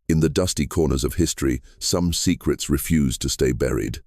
In the dusty corners of history, some secrets refuse to stay buried.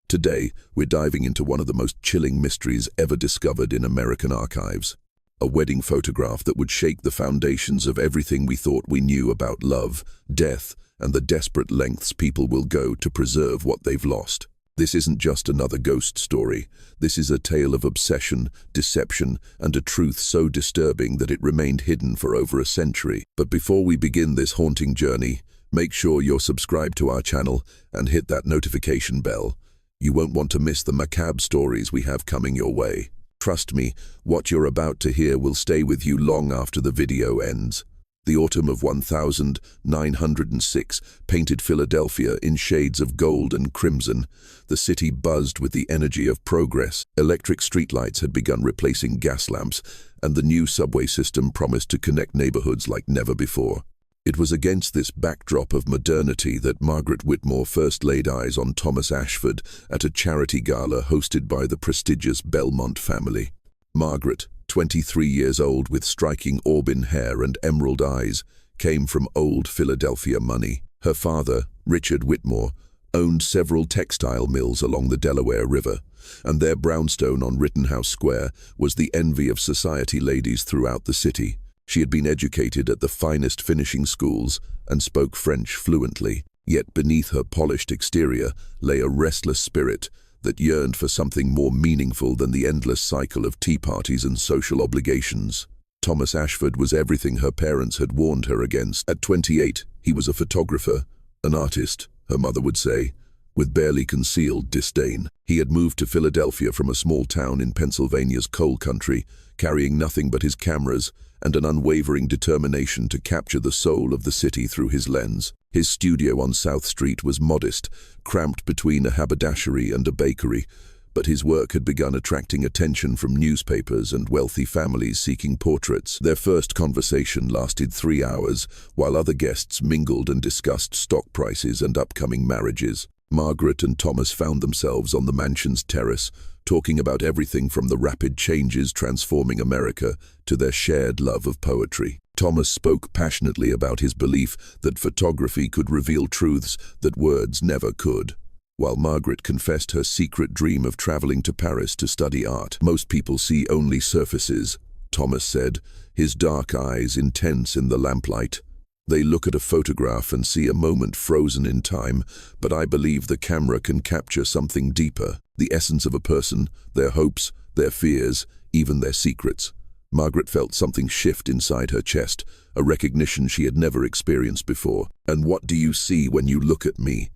Today, we're diving into one of the most chilling mysteries ever discovered in American archives. A wedding photograph that would shake the foundations of everything we thought we knew about love, death, and the desperate lengths people will go to preserve what they've lost. This isn't just another ghost story. This is a tale of obsession, deception, and a truth so disturbing that it remained hidden for over a century. But before we begin this haunting journey, make sure you're subscribed to our channel and hit that notification bell. You won't want to miss the macabre stories we have coming your way. Trust me, what you're about to hear will stay with you long after the video ends. The autumn of 1906 painted Philadelphia in shades of gold and crimson. The city buzzed with the energy of progress. Electric streetlights had begun replacing gas lamps, and the new subway system promised to connect neighborhoods like never before. It was against this backdrop of modernity that Margaret Whitmore first laid eyes on Thomas Ashford at a charity gala hosted by the prestigious Belmont family. Margaret, 23 years old with striking auburn hair and emerald eyes, came from old Philadelphia money. Her father, Richard Whitmore, owned several textile mills along the Delaware River, and their brownstone on Rittenhouse Square was the envy of society ladies throughout the city. She had been educated at the finest finishing schools and spoke French fluently, yet beneath her polished exterior lay a restless spirit that yearned for something more meaningful than the endless cycle of tea parties and social obligations. Thomas Ashford was everything her parents had warned her against. At 28, he was a photographer, an artist, her mother would say, with barely concealed disdain. He had moved to Philadelphia from a small town in Pennsylvania's coal country, carrying nothing but his cameras and an unwavering determination to capture the soul of the city through his lens. His studio on South Street was modest, cramped between a haberdashery and a bakery, but his work had begun attracting attention from newspapers and wealthy families seeking portraits. Their first conversation lasted 3 hours, while other guests mingled and discussed stock prices and upcoming marriages. Margaret and Thomas found themselves on the mansion's terrace, talking about everything from the rapid changes transforming America to their shared love of poetry. Thomas spoke passionately about his belief that photography could reveal truths that words never could, while Margaret confessed her secret dream of traveling to Paris to study art. "Most people see only surfaces," Thomas said, his dark eyes intense in the lamplight. "They look at a photograph and see a moment frozen in time, but I believe the camera can capture something deeper, the essence of a person, their hopes, their fears, even their secrets." Margaret felt something shift inside her chest, a recognition she had never experienced before. "And what do you see when you look at me?"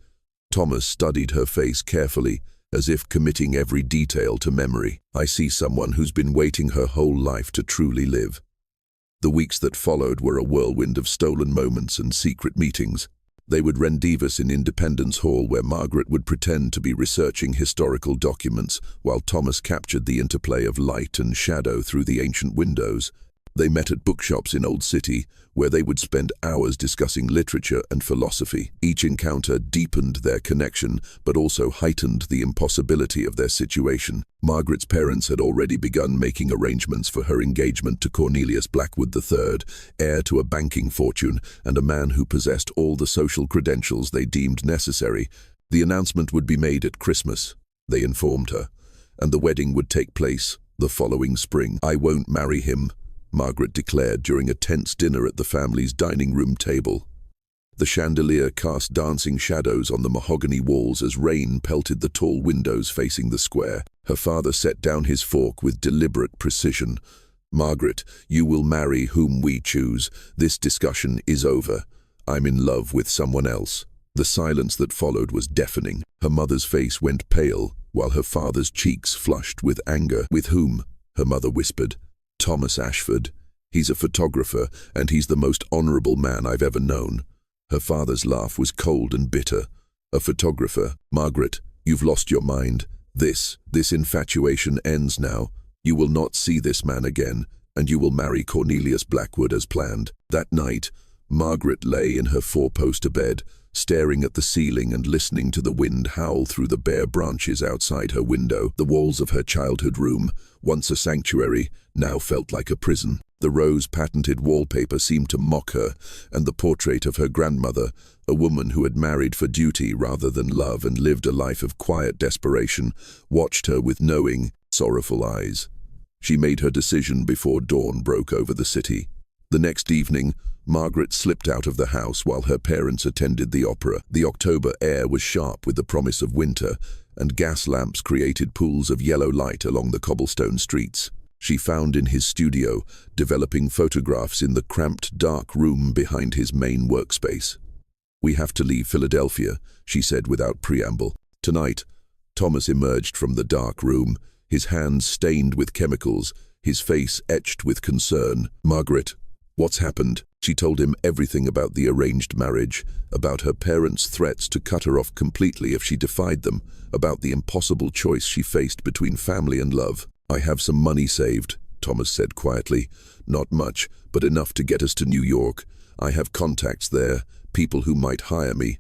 Thomas studied her face carefully, as if committing every detail to memory. "I see someone who's been waiting her whole life to truly live." The weeks that followed were a whirlwind of stolen moments and secret meetings. They would rendezvous in Independence Hall, where Margaret would pretend to be researching historical documents, while Thomas captured the interplay of light and shadow through the ancient windows. They met at bookshops in Old City, where they would spend hours discussing literature and philosophy. Each encounter deepened their connection, but also heightened the impossibility of their situation. Margaret's parents had already begun making arrangements for her engagement to Cornelius Blackwood III, heir to a banking fortune and a man who possessed all the social credentials they deemed necessary. The announcement would be made at Christmas, they informed her, and the wedding would take place the following spring. "I won't marry him," Margaret declared during a tense dinner at the family's dining room table. The chandelier cast dancing shadows on the mahogany walls as rain pelted the tall windows facing the square. Her father set down his fork with deliberate precision. "Margaret, you will marry whom we choose. This discussion is over. I'm in love with someone else." The silence that followed was deafening. Her mother's face went pale, while her father's cheeks flushed with anger. "With whom?" her mother whispered. "Thomas Ashford. He's a photographer, and he's the most honorable man I've ever known." Her father's laugh was cold and bitter. "A photographer? Margaret, you've lost your mind. This infatuation ends now. You will not see this man again, and you will marry Cornelius Blackwood as planned." That night, Margaret lay in her four-poster bed, staring at the ceiling and listening to the wind howl through the bare branches outside her window. The walls of her childhood room, once a sanctuary, now felt like a prison. The rose-patented wallpaper seemed to mock her, and the portrait of her grandmother, a woman who had married for duty rather than love and lived a life of quiet desperation, watched her with knowing, sorrowful eyes. She made her decision before dawn broke over the city. The next evening, Margaret slipped out of the house while her parents attended the opera. The October air was sharp with the promise of winter, and gas lamps created pools of yellow light along the cobblestone streets. She found in his studio, developing photographs in the cramped, dark room behind his main workspace. "We have to leave Philadelphia," she said without preamble. Tonight, Thomas emerged from the dark room, his hands stained with chemicals, his face etched with concern. "Margaret, what's happened?" She told him everything about the arranged marriage, about her parents' threats to cut her off completely if she defied them, about the impossible choice she faced between family and love. "I have some money saved," Thomas said quietly. "Not much, but enough to get us to New York. I have contacts there, people who might hire me.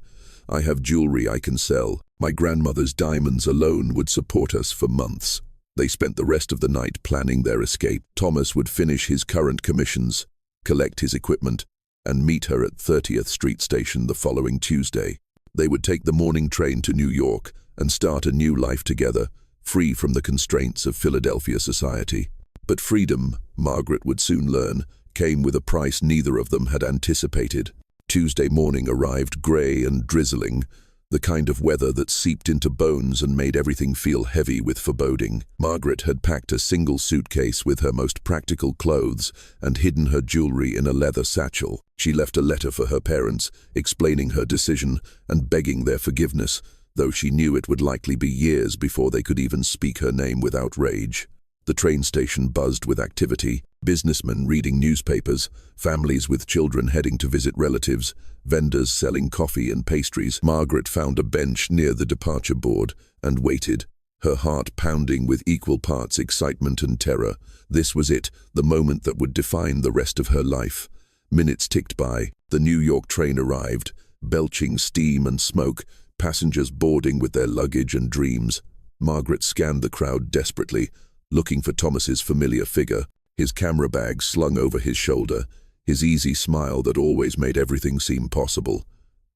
I have jewelry I can sell. My grandmother's diamonds alone would support us for months." They spent the rest of the night planning their escape. Thomas would finish his current commissions, collect his equipment, and meet her at 30th Street Station the following Tuesday. They would take the morning train to New York and start a new life together, free from the constraints of Philadelphia society. But freedom, Margaret would soon learn, came with a price neither of them had anticipated. Tuesday morning arrived grey and drizzling, the kind of weather that seeped into bones and made everything feel heavy with foreboding. Margaret had packed a single suitcase with her most practical clothes and hidden her jewelry in a leather satchel. She left a letter for her parents, explaining her decision and begging their forgiveness, though she knew it would likely be years before they could even speak her name without rage. The train station buzzed with activity, businessmen reading newspapers, families with children heading to visit relatives, vendors selling coffee and pastries. Margaret found a bench near the departure board and waited, her heart pounding with equal parts excitement and terror. This was it, the moment that would define the rest of her life. Minutes ticked by. The New York train arrived, belching steam and smoke, passengers boarding with their luggage and dreams. Margaret scanned the crowd desperately, looking for Thomas's familiar figure, his camera bag slung over his shoulder, his easy smile that always made everything seem possible.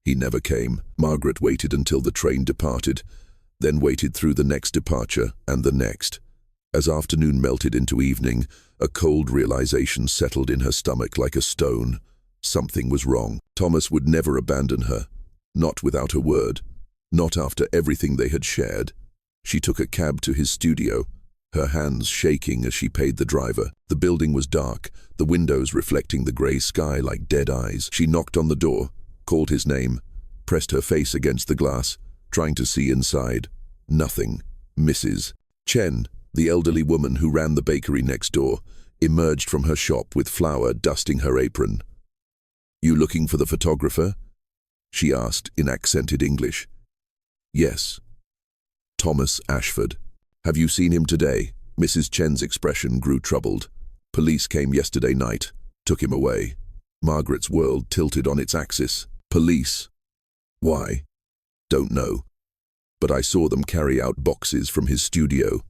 He never came. Margaret waited until the train departed, then waited through the next departure and the next. As afternoon melted into evening, a cold realization settled in her stomach like a stone. Something was wrong. Thomas would never abandon her, not without a word, not after everything they had shared. She took a cab to his studio, her hands shaking as she paid the driver. The building was dark, the windows reflecting the grey sky like dead eyes. She knocked on the door, called his name, pressed her face against the glass, trying to see inside. Nothing. Mrs. Chen, the elderly woman who ran the bakery next door, emerged from her shop with flour dusting her apron. "You looking for the photographer?" she asked in accented English. "Yes." "Thomas Ashford. Have you seen him today?" Mrs. Chen's expression grew troubled. "Police came yesterday night, took him away." Margaret's world tilted on its axis. "Police? Why?" "Don't know. But I saw them carry out boxes from his studio.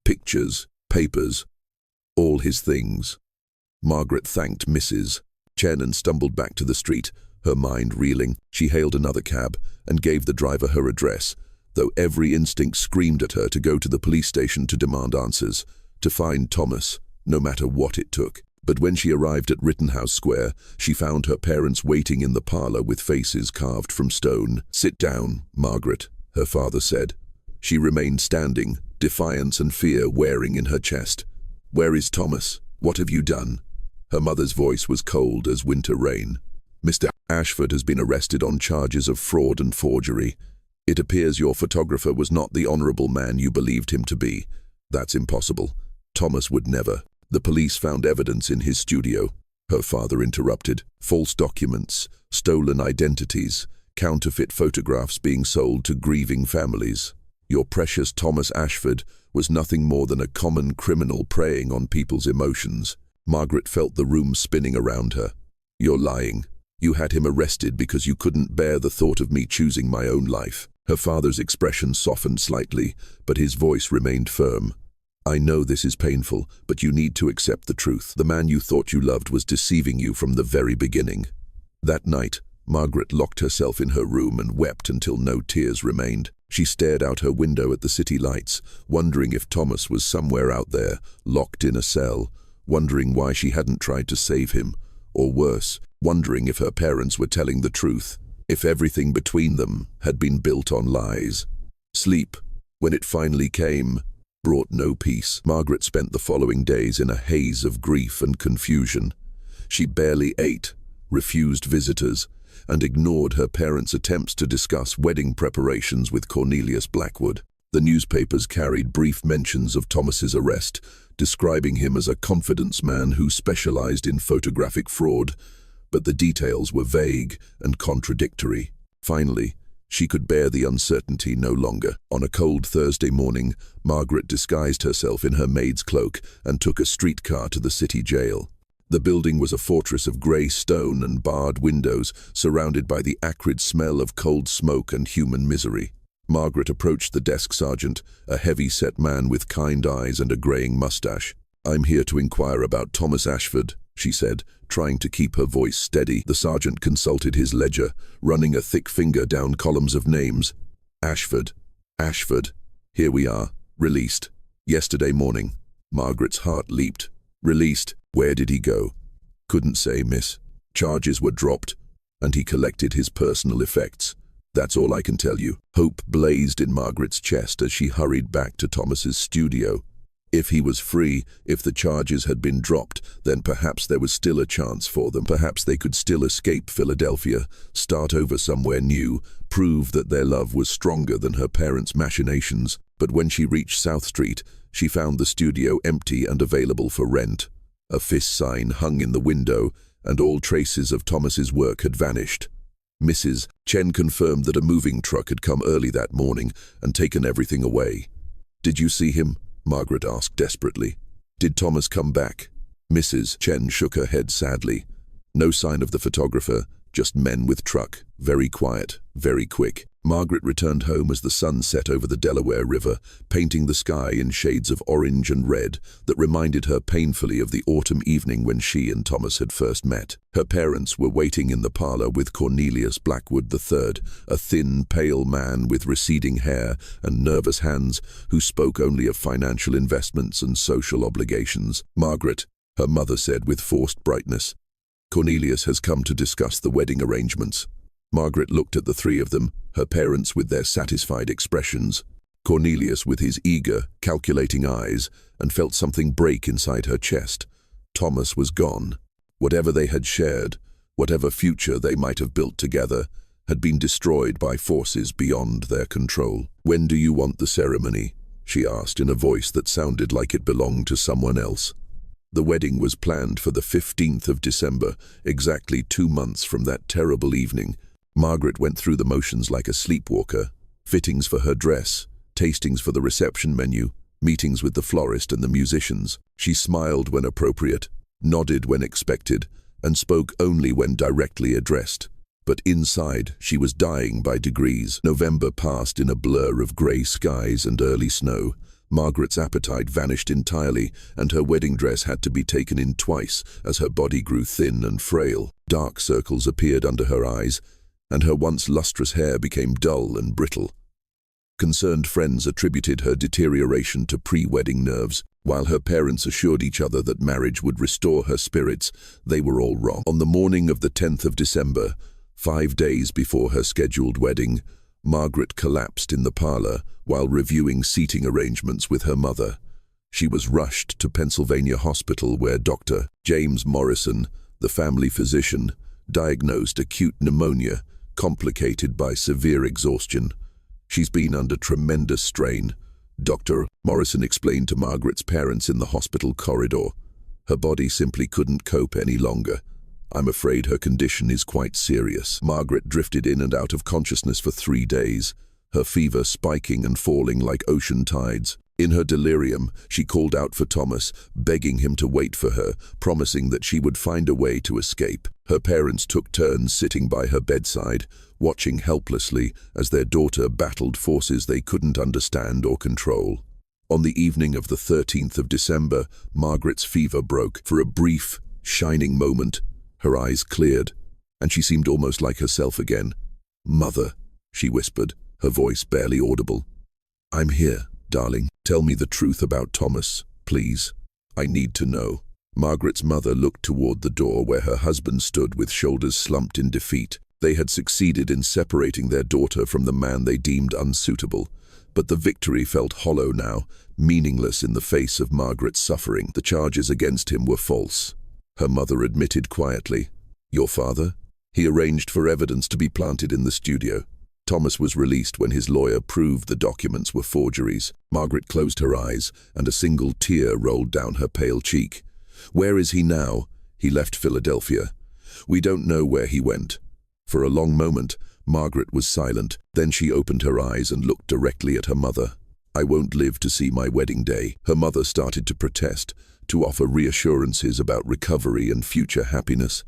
Pictures, papers, all his things." Margaret thanked Mrs. Chen and stumbled back to the street, her mind reeling. She hailed another cab and gave the driver her address, though every instinct screamed at her to go to the police station to demand answers, to find Thomas, no matter what it took. But when she arrived at Rittenhouse Square, she found her parents waiting in the parlor with faces carved from stone. "Sit down, Margaret," her father said. She remained standing, defiance and fear wearing in her chest. "Where is Thomas? What have you done?" Her mother's voice was cold as winter rain. "Mr. Ashford has been arrested on charges of fraud and forgery. It appears your photographer was not the honorable man you believed him to be. That's impossible. Thomas would never." "The police found evidence in his studio," her father interrupted. "False documents, stolen identities, counterfeit photographs being sold to grieving families. Your precious Thomas Ashford was nothing more than a common criminal preying on people's emotions." Margaret felt the room spinning around her. "You're lying. You had him arrested because you couldn't bear the thought of me choosing my own life." Her father's expression softened slightly, but his voice remained firm. "I know this is painful, but you need to accept the truth. The man you thought you loved was deceiving you from the very beginning." That night, Margaret locked herself in her room and wept until no tears remained. She stared out her window at the city lights, wondering if Thomas was somewhere out there, locked in a cell, wondering why she hadn't tried to save him, or worse, wondering if her parents were telling the truth, if everything between them had been built on lies. Sleep, when it finally came, brought no peace. Margaret spent the following days in a haze of grief and confusion. She barely ate, refused visitors, and ignored her parents' attempts to discuss wedding preparations with Cornelius Blackwood. The newspapers carried brief mentions of Thomas's arrest, describing him as a confidence man who specialized in photographic fraud, but the details were vague and contradictory. Finally, she could bear the uncertainty no longer. On a cold Thursday morning, Margaret disguised herself in her maid's cloak and took a streetcar to the city jail. The building was a fortress of grey stone and barred windows, surrounded by the acrid smell of cold smoke and human misery. Margaret approached the desk sergeant, a heavy-set man with kind eyes and a greying mustache. "I'm here to inquire about Thomas Ashford," she said, trying to keep her voice steady. The sergeant consulted his ledger, running a thick finger down columns of names. Ashford. Here we are. Released. Yesterday morning." Margaret's heart leaped. Released? Where did he go? "Couldn't say, miss. Charges were dropped, and he collected his personal effects. That's all I can tell you." Hope blazed in Margaret's chest as she hurried back to Thomas's studio. If he was free, if the charges had been dropped, then perhaps there was still a chance for them. Perhaps they could still escape Philadelphia, start over somewhere new, prove that their love was stronger than her parents' machinations. But when she reached South Street, she found the studio empty and available for rent. A fist sign hung in the window, and all traces of Thomas's work had vanished. Mrs. Chen confirmed that a moving truck had come early that morning and taken everything away. "Did you see him?" Margaret asked desperately. "Did Thomas come back?" Mrs. Chen shook her head sadly. "No sign of the photographer, just men with truck, very quiet, very quick." Margaret returned home as the sun set over the Delaware River, painting the sky in shades of orange and red that reminded her painfully of the autumn evening when she and Thomas had first met. Her parents were waiting in the parlor with Cornelius Blackwood III, a thin, pale man with receding hair and nervous hands who spoke only of financial investments and social obligations. "Margaret," her mother said with forced brightness, "Cornelius has come to discuss the wedding arrangements." Margaret looked at the three of them, her parents with their satisfied expressions, Cornelius with his eager, calculating eyes, and felt something break inside her chest. Thomas was gone. Whatever they had shared, whatever future they might have built together, had been destroyed by forces beyond their control. "When do you want the ceremony?" she asked in a voice that sounded like it belonged to someone else. The wedding was planned for the 15th of December, exactly 2 months from that terrible evening. Margaret went through the motions like a sleepwalker. Fittings for her dress, tastings for the reception menu, meetings with the florist and the musicians. She smiled when appropriate, nodded when expected, and spoke only when directly addressed. But inside, she was dying by degrees. November passed in a blur of grey skies and early snow. Margaret's appetite vanished entirely, and her wedding dress had to be taken in twice as her body grew thin and frail. Dark circles appeared under her eyes, and her once lustrous hair became dull and brittle. Concerned friends attributed her deterioration to pre-wedding nerves. While her parents assured each other that marriage would restore her spirits, they were all wrong. On the morning of the 10th of December, 5 days before her scheduled wedding, Margaret collapsed in the parlor while reviewing seating arrangements with her mother. She was rushed to Pennsylvania Hospital where Dr. James Morrison, the family physician, diagnosed acute pneumonia, complicated by severe exhaustion. "She's been under tremendous strain," Dr. Morrison explained to Margaret's parents in the hospital corridor. "Her body simply couldn't cope any longer. I'm afraid her condition is quite serious." Margaret drifted in and out of consciousness for 3 days, her fever spiking and falling like ocean tides. In her delirium, she called out for Thomas, begging him to wait for her, promising that she would find a way to escape. Her parents took turns sitting by her bedside, watching helplessly as their daughter battled forces they couldn't understand or control. On the evening of the 13th of December, Margaret's fever broke. For a brief, shining moment, her eyes cleared. and she seemed almost like herself again. "Mother," she whispered, her voice barely audible. "I'm here, darling. Tell me the truth about Thomas, please. I need to know." Margaret's mother looked toward the door where her husband stood with shoulders slumped in defeat. They had succeeded in separating their daughter from the man they deemed unsuitable, but the victory felt hollow now, meaningless in the face of Margaret's suffering. The charges against him were false. Her mother admitted quietly. "Your father? He arranged for evidence to be planted in the studio." Thomas was released when his lawyer proved the documents were forgeries. Margaret closed her eyes, and a single tear rolled down her pale cheek. "Where is he now?" "He left Philadelphia. We don't know where he went." For a long moment, Margaret was silent. Then she opened her eyes and looked directly at her mother. "I won't live to see my wedding day." Her mother started to protest, to offer reassurances about recovery and future happiness.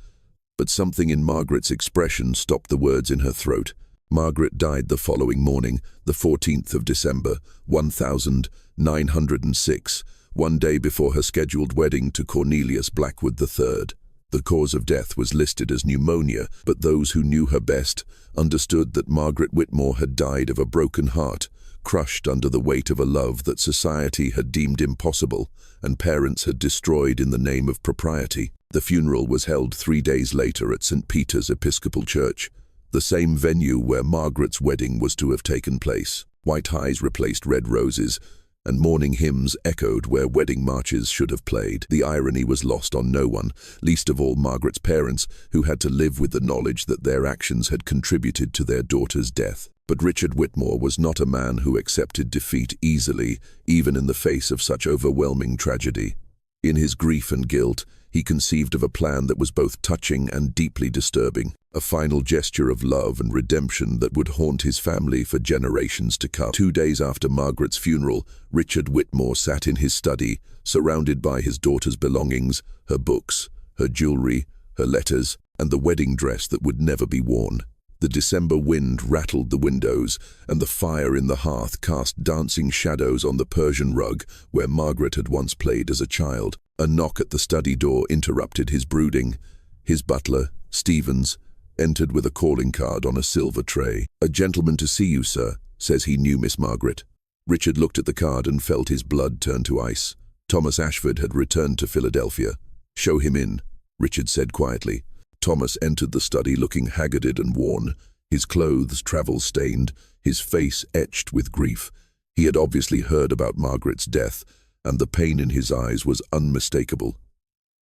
But something in Margaret's expression stopped the words in her throat. Margaret died the following morning, the 14th of December, 1906, one day before her scheduled wedding to Cornelius Blackwood III. The cause of death was listed as pneumonia, but those who knew her best understood that Margaret Whitmore had died of a broken heart, crushed under the weight of a love that society had deemed impossible and parents had destroyed in the name of propriety. The funeral was held 3 days later at St. Peter's Episcopal Church, the same venue where Margaret's wedding was to have taken place. White ties replaced red roses, and mourning hymns echoed where wedding marches should have played. The irony was lost on no one, least of all Margaret's parents, who had to live with the knowledge that their actions had contributed to their daughter's death. But Richard Whitmore was not a man who accepted defeat easily, even in the face of such overwhelming tragedy. In his grief and guilt, he conceived of a plan that was both touching and deeply disturbing, a final gesture of love and redemption that would haunt his family for generations to come. 2 days after Margaret's funeral, Richard Whitmore sat in his study, surrounded by his daughter's belongings, her books, her jewelry, her letters, and the wedding dress that would never be worn. The December wind rattled the windows, and the fire in the hearth cast dancing shadows on the Persian rug where Margaret had once played as a child. A knock at the study door interrupted his brooding. His butler, Stevens, entered with a calling card on a silver tray. "A gentleman to see you, sir," says he knew Miss Margaret. Richard looked at the card and felt his blood turn to ice. Thomas Ashford had returned to Philadelphia. "Show him in," Richard said quietly. Thomas entered the study looking haggarded and worn, his clothes travel-stained, his face etched with grief. He had obviously heard about Margaret's death, and the pain in his eyes was unmistakable.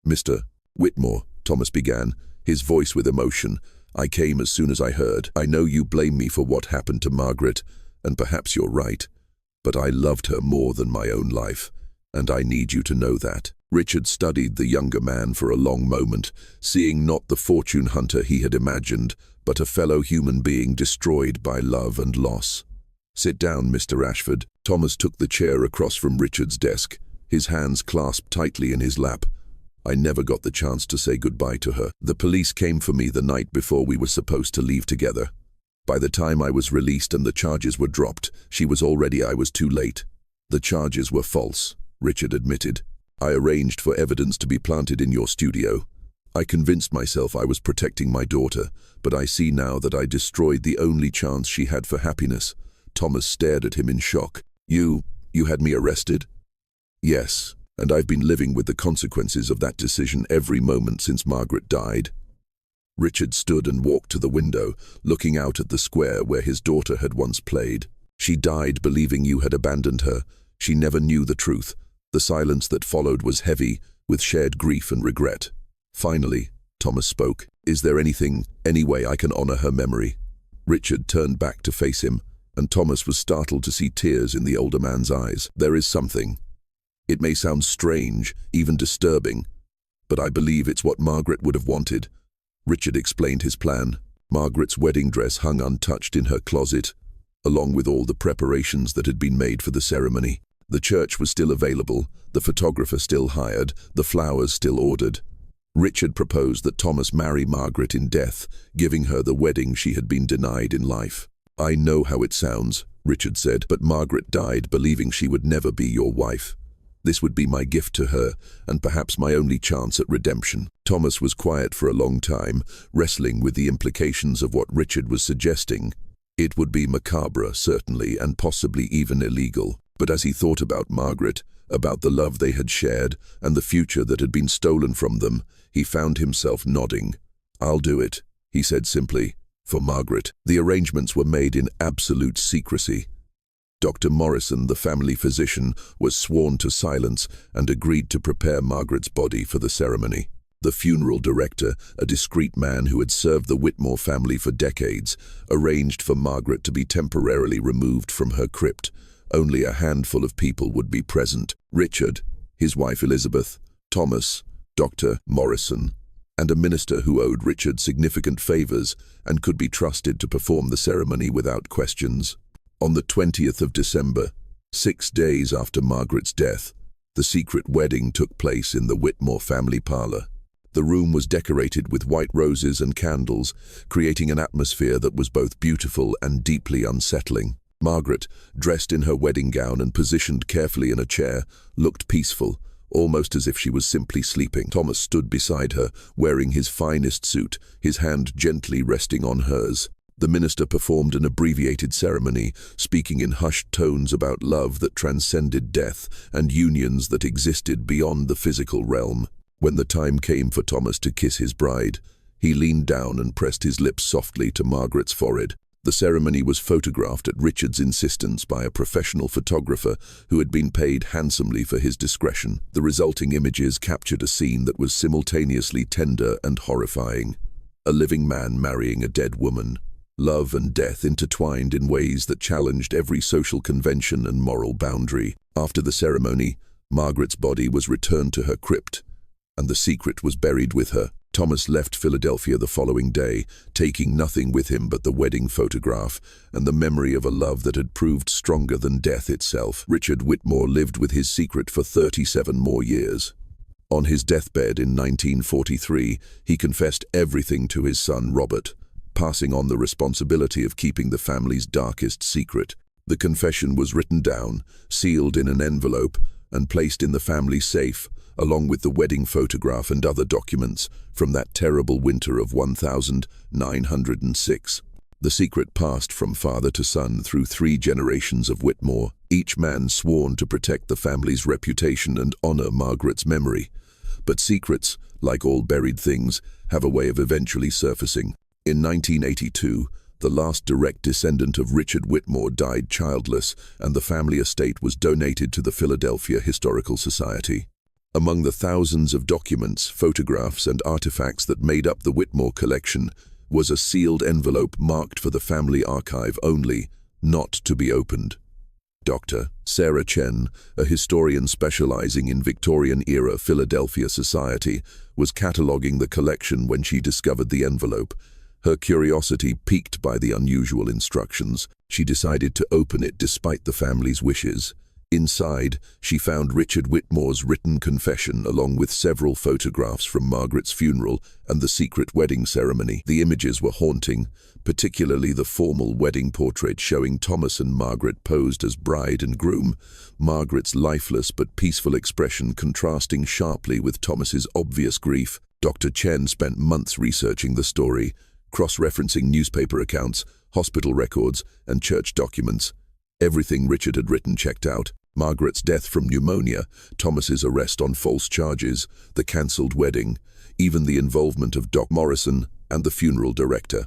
"Mr. Whitmore," Thomas began, his voice with emotion, "I came as soon as I heard. I know you blame me for what happened to Margaret, and perhaps you're right, but I loved her more than my own life, and I need you to know that." Richard studied the younger man for a long moment, seeing not the fortune hunter he had imagined, but a fellow human being destroyed by love and loss. "Sit down, Mr. Ashford." Thomas took the chair across from Richard's desk, his hands clasped tightly in his lap. "I never got the chance to say goodbye to her. The police came for me the night before we were supposed to leave together. By the time I was released and the charges were dropped, I was too late." "The charges were false," Richard admitted. "I arranged for evidence to be planted in your studio. I convinced myself I was protecting my daughter, but I see now that I destroyed the only chance she had for happiness." Thomas stared at him in shock. You had me arrested?" "Yes, and I've been living with the consequences of that decision every moment since Margaret died." Richard stood and walked to the window, looking out at the square where his daughter had once played. "She died believing you had abandoned her. She never knew the truth." The silence that followed was heavy, with shared grief and regret. Finally, Thomas spoke. "Is there any way I can honor her memory?" Richard turned back to face him, and Thomas was startled to see tears in the older man's eyes. "There is something. It may sound strange, even disturbing, but I believe it's what Margaret would have wanted." Richard explained his plan. Margaret's wedding dress hung untouched in her closet, along with all the preparations that had been made for the ceremony. The church was still available, the photographer still hired, the flowers still ordered. Richard proposed that Thomas marry Margaret in death, giving her the wedding she had been denied in life. "I know how it sounds," Richard said, "but Margaret died believing she would never be your wife. This would be my gift to her, and perhaps my only chance at redemption. Thomas was quiet for a long time, wrestling with the implications of what Richard was suggesting. It would be macabre, certainly, and possibly even illegal. But as he thought about Margaret, about the love they had shared, and the future that had been stolen from them, he found himself nodding. "I'll do it," he said simply, "for Margaret." The arrangements were made in absolute secrecy. Dr. Morrison, the family physician, was sworn to silence and agreed to prepare Margaret's body for the ceremony. The funeral director, a discreet man who had served the Whitmore family for decades, arranged for Margaret to be temporarily removed from her crypt. Only a handful of people would be present: Richard, his wife Elizabeth, Thomas, Dr. Morrison, and a minister who owed Richard significant favors and could be trusted to perform the ceremony without questions. On the 20th of December, 6 days after Margaret's death, the secret wedding took place in the Whitmore family parlor. The room was decorated with white roses and candles, creating an atmosphere that was both beautiful and deeply unsettling. Margaret, dressed in her wedding gown and positioned carefully in a chair, looked peaceful, almost as if she was simply sleeping. Thomas stood beside her, wearing his finest suit, his hand gently resting on hers. The minister performed an abbreviated ceremony, speaking in hushed tones about love that transcended death and unions that existed beyond the physical realm. When the time came for Thomas to kiss his bride, he leaned down and pressed his lips softly to Margaret's forehead. The ceremony was photographed at Richard's insistence by a professional photographer who had been paid handsomely for his discretion. The resulting images captured a scene that was simultaneously tender and horrifying. A living man marrying a dead woman. Love and death intertwined in ways that challenged every social convention and moral boundary. After the ceremony, Margaret's body was returned to her crypt, and the secret was buried with her. Thomas left Philadelphia the following day, taking nothing with him but the wedding photograph and the memory of a love that had proved stronger than death itself. Richard Whitmore lived with his secret for 37 more years. On his deathbed in 1943, he confessed everything to his son Robert, passing on the responsibility of keeping the family's darkest secret. The confession was written down, sealed in an envelope, and placed in the family safe, along with the wedding photograph and other documents from that terrible winter of 1906. The secret passed from father to son through 3 generations of Whitmore, each man sworn to protect the family's reputation and honor Margaret's memory. But secrets, like all buried things, have a way of eventually surfacing. In 1982, the last direct descendant of Richard Whitmore died childless, and the family estate was donated to the Philadelphia Historical Society. Among the thousands of documents, photographs, and artifacts that made up the Whitmore collection was a sealed envelope marked for the family archive only, not to be opened. Dr. Sarah Chen, a historian specializing in Victorian-era Philadelphia society, was cataloging the collection when she discovered the envelope. Her curiosity piqued by the unusual instructions, she decided to open it despite the family's wishes. Inside, she found Richard Whitmore's written confession along with several photographs from Margaret's funeral and the secret wedding ceremony. The images were haunting, particularly the formal wedding portrait showing Thomas and Margaret posed as bride and groom, Margaret's lifeless but peaceful expression contrasting sharply with Thomas's obvious grief. Dr. Chen spent months researching the story, cross-referencing newspaper accounts, hospital records, and church documents. Everything Richard had written checked out: Margaret's death from pneumonia, Thomas's arrest on false charges, the cancelled wedding, even the involvement of Dr. Morrison and the funeral director.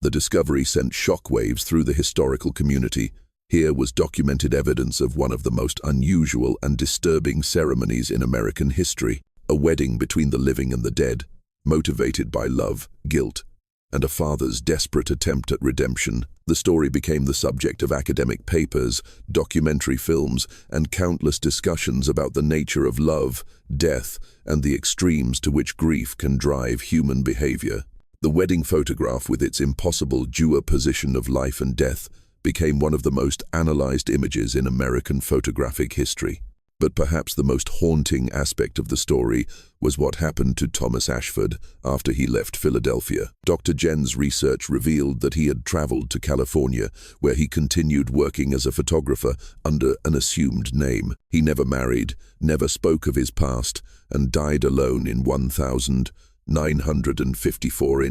The discovery sent shockwaves through the historical community. Here was documented evidence of one of the most unusual and disturbing ceremonies in American history, a wedding between the living and the dead, motivated by love, guilt, and a father's desperate attempt at redemption. The story became the subject of academic papers, documentary films, and countless discussions about the nature of love, death, and the extremes to which grief can drive human behavior. The wedding photograph, with its impossible juxtaposition of life and death, became one of the most analyzed images in American photographic history. But perhaps the most haunting aspect of the story was what happened to Thomas Ashford after he left Philadelphia. Dr. Jen's research revealed that he had traveled to California, where he continued working as a photographer under an assumed name. He never married, never spoke of his past, and died alone in 1,954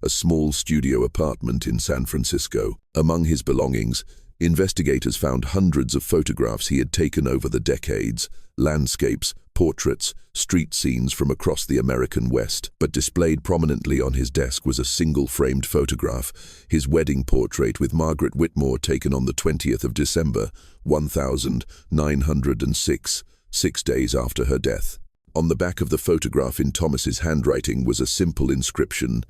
a small studio apartment in San Francisco. Among his belongings, investigators found hundreds of photographs he had taken over the decades, landscapes, portraits, street scenes from across the American West. But displayed prominently on his desk was a single framed photograph, his wedding portrait with Margaret Whitmore, taken on the 20th of December, 1906, 6 days after her death. On the back of the photograph in Thomas's handwriting was a simple inscription: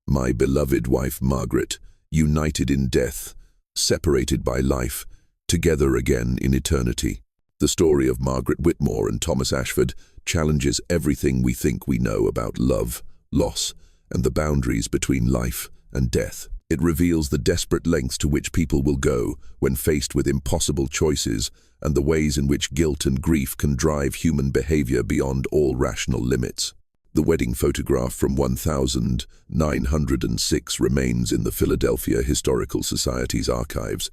"My beloved wife Margaret, united in death, separated by life, together again in eternity." The story of Margaret Whitmore and Thomas Ashford challenges everything we think we know about love, loss, and the boundaries between life and death. It reveals the desperate lengths to which people will go when faced with impossible choices, and the ways in which guilt and grief can drive human behavior beyond all rational limits. The wedding photograph from 1906 remains in the Philadelphia Historical Society's archives,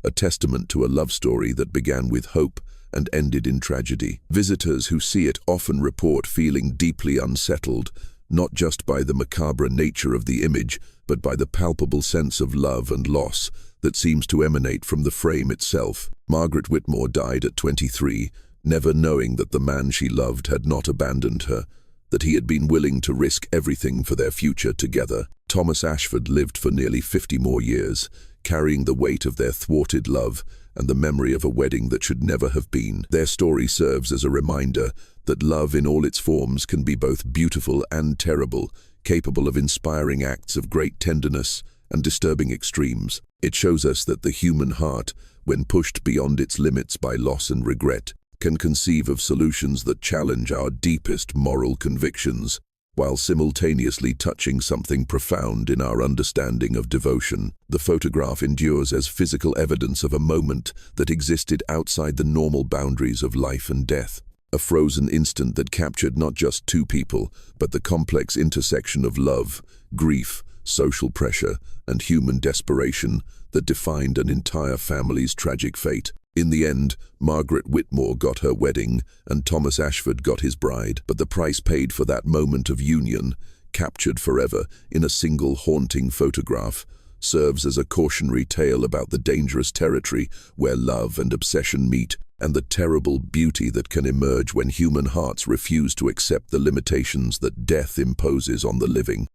a testament to a love story that began with hope and ended in tragedy. Visitors who see it often report feeling deeply unsettled, not just by the macabre nature of the image, but by the palpable sense of love and loss that seems to emanate from the frame itself. Margaret Whitmore died at 23, never knowing that the man she loved had not abandoned her, that he had been willing to risk everything for their future together. Thomas Ashford lived for nearly 50 more years, carrying the weight of their thwarted love and the memory of a wedding that should never have been. Their story serves as a reminder that love in all its forms can be both beautiful and terrible, capable of inspiring acts of great tenderness and disturbing extremes. It shows us that the human heart, when pushed beyond its limits by loss and regret, can conceive of solutions that challenge our deepest moral convictions, while simultaneously touching something profound in our understanding of devotion. The photograph endures as physical evidence of a moment that existed outside the normal boundaries of life and death, a frozen instant that captured not just two people, but the complex intersection of love, grief, social pressure, and human desperation that defined an entire family's tragic fate. In the end, Margaret Whitmore got her wedding and Thomas Ashford got his bride, but the price paid for that moment of union, captured forever in a single haunting photograph, serves as a cautionary tale about the dangerous territory where love and obsession meet, and the terrible beauty that can emerge when human hearts refuse to accept the limitations that death imposes on the living.